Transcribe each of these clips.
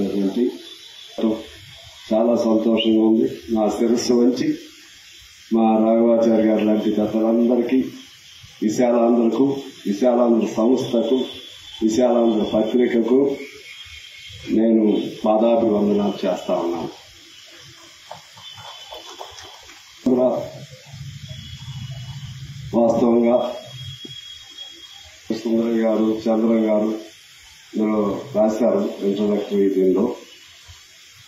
చేసినటువంటి చాలా సంతోషంగా ఉంది. నా శిరస్సు వంచి మా రాఘవాచారి గారు లాంటి పెద్దలందరికీ, విశాలాంధ్రకు, విశాలాంధ్ర సంస్థకు, విశాలాంధ్ర పత్రికకు నేను పాదాభివందనాలు చేస్తా ఉన్నాను. వాస్తవంగా సుందరయ్య గారు, చంద్ర గారు రాశారు ఇంట్రడక్టరీ దీనిలో.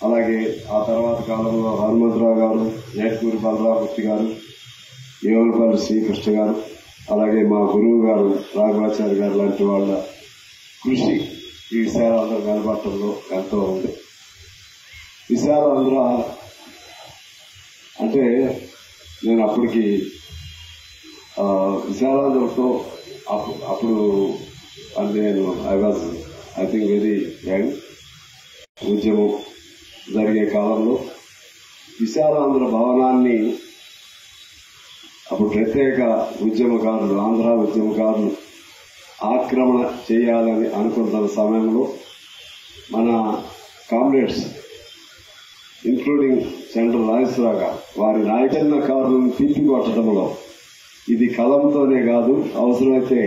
అలాగే ఆ తర్వాత కాలంలో హనుమంతరావు గారు, నేటూరి బలరామూర్తి గారు, ఏవలపల్లి శ్రీకృష్ణ గారు, అలాగే మా గురువు గారు రాఘవాచారి గారు లాంటి వాళ్ళ కృషి ఈ విశాలాంధ్ర నిలబట్టంలో ఎంతో ఉంది. విశాలాంధ్ర అంటే నేను అప్పటికి విశాలాంధ్రతో అప్పుడు అంటే ఐ థింక్ వెరీ యంగ్. ఉద్యమం జరిగే కాలంలో విశాలాంధ్ర భవనాన్ని అప్పుడు ప్రత్యేక ఉద్యమకారులు, ఆంధ్ర ఉద్యమకారులు ఆక్రమణ చేయాలని అనుకుంటున్న సమయంలో మన కామ్రేడ్స్ ఇంక్లూడింగ్ సెంట్రల్ రాజేశ్వరరావు గారు వారి నాయకన్నకారులను తిప్పికొట్టడంలో ఇది కలంతోనే కాదు, అవసరమైతే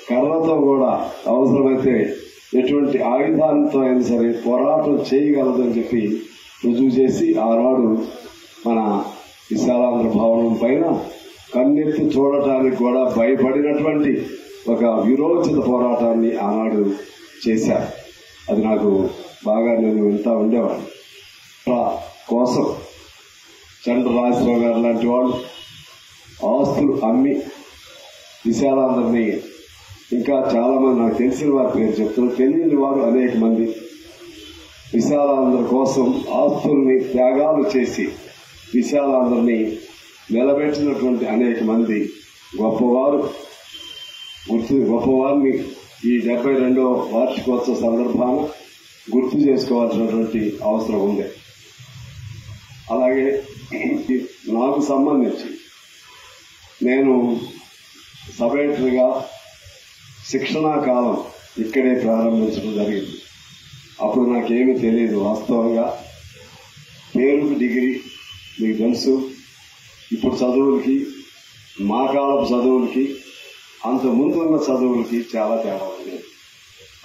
కర్రతో కూడా, అవసరమైతే ఎటువంటి ఆయుధాలతో అయినా సరే పోరాటం చేయగలదని చెప్పి రుజువు చేసి ఆనాడు మన విశాలాంధ్ర భవనం పైన కన్నెత్తి చూడటానికి కూడా భయపడినటువంటి ఒక విరోచిత పోరాటాన్ని ఆనాడు చేశారు. అది నాకు బాగా నేను వింటా ఉండేవాడిని. కోసం చంద్రరాజరావు గారు లాంటి వాళ్ళు ఆస్తులు అమ్మి విశాలాంధ్రని, ఇంకా చాలా మంది నాకు తెలిసిన వారి పేరు చెప్తున్నారు, తెలియని వారు అనేక మంది విశాలాంధ్ర కోసం ఆస్తుల్ని త్యాగాలు చేసి విశాలాంధ్రని నిలబెట్టినటువంటి అనేక మంది గొప్పవారిని ఈ 72వ వార్షికోత్సవ సందర్భాన గుర్తు చేసుకోవాల్సినటువంటి అవసరం ఉంది. అలాగే నాకు సంబంధించి నేను సబ్ ఎడిటర్గా శిక్షణా కాలం ఇక్కడే ప్రారంభించడం జరిగింది. అప్పుడు నాకేమీ తెలియదు. వాస్తవంగా పేరుకు డిగ్రీ మీకు తెలుసు. ఇప్పుడు చదువులకి, మా కాలపు చదువులకి, అంత ముందున్న చదువులకి చాలా తేడా ఉండేది.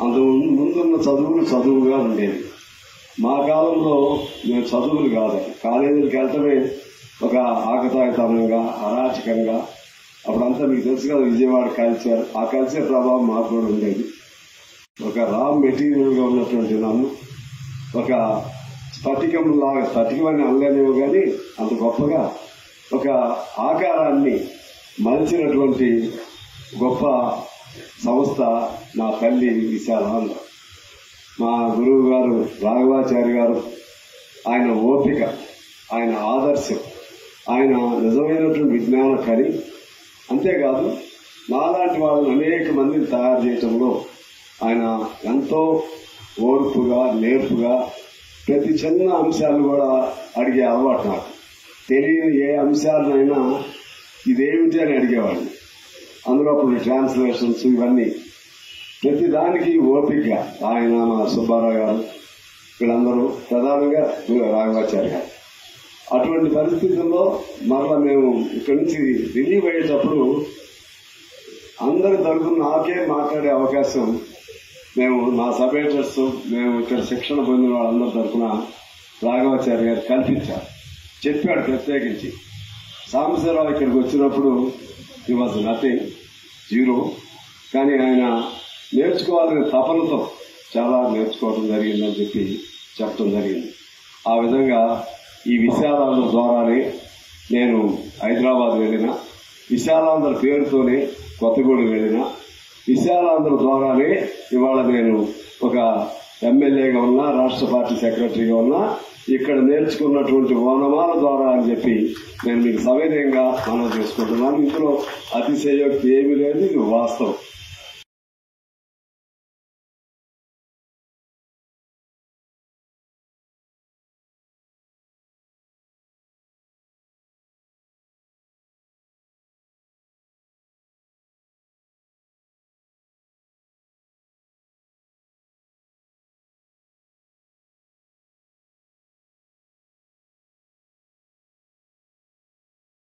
అంత ముందున్న చదువులు చదువుగా ఉండేది. మా కాలంలో మేము చదువులు కాదు, కాలేజీలకు వెళ్ళటమే ఒక ఆకతాయితనంగా, అరాచకంగా. అప్పుడంతా మీకు తెలుసు కదా విజయవాడ కల్చర్, ఆ కల్చర్ ప్రభావం మాకు కూడా ఉండేది. ఒక రా మెటీరియల్ గా ఉన్నటువంటి నన్ను ఒక స్ఫటికం అని అనలేనేమో కానీ అంత గొప్పగా ఒక ఆకారాన్ని మలిచినటువంటి గొప్ప సంస్థ నా తల్లి విశాలాంధ్ర. మా గురువు గారు రాఘవాచారి గారు, ఆయన ఓపిక, ఆయన ఆదర్శం, ఆయన నిజమైనటువంటి విజ్ఞాన కని. అంతేకాదు నాలాంటి వాళ్ళని అనేక మందిని తయారు చేయటంలో ఆయన ఎంతో ఓర్పుగా, నేర్పుగా ప్రతి చిన్న అంశాలను కూడా అడిగే అలవాటు నాకు. తెలియని ఏ అంశాలనైనా ఇదేమిటి అని అడిగేవాడిని. అందులో అప్పుడు ట్రాన్స్లేషన్స్ ఇవన్నీ ప్రతి దానికి ఓపికగా ఆయన, మా సుబ్బారావు గారు, వీళ్ళందరూ ప్రధానంగా రాఘవాచారి గారు. అటువంటి పరిస్థితుల్లో మరలా మేము ఇక్కడి నుంచి రిలీవ్ అయ్యేటప్పుడు అందరి తరఫున నాకే మాట్లాడే అవకాశం నా సబ్ ఎడిటర్స్, మేము ఇక్కడ శిక్షణ పొందిన వాళ్ళందరి తరఫున రాఘవాచారి గారు కల్పించారు. చెప్పాడు ప్రత్యేకించి. సాంబశివరావు ఇక్కడికి వచ్చినప్పుడు హీ వాజ్ నథింగ్, జీరో. కానీ ఆయన నేర్చుకోవాలనే తపనతో చాలా నేర్చుకోవడం జరిగిందని చెప్పి చెప్పడం జరిగింది. ఆ విధంగా ఈ విశాలాంధ్ర ద్వారానే నేను హైదరాబాద్ వెళ్ళిన, విశాలాంధ్ర పేరుతోనే కొత్తగూడెం వెళ్ళిన, విశాలాంధ్ర ద్వారానే ఇవాళ నేను ఒక ఎమ్మెల్యేగా ఉన్నా, రాష్ట్ర పార్టీ సెక్రటరీగా ఉన్నా, ఇక్కడ నేర్చుకున్నటువంటి ఓనమాల ద్వారా అని చెప్పి నేను మీకు సవినయంగా మనం చేసుకుంటున్నాను. ఇందులో అతిశయోక్తి ఏమీ లేదు, ఇది వాస్తవం.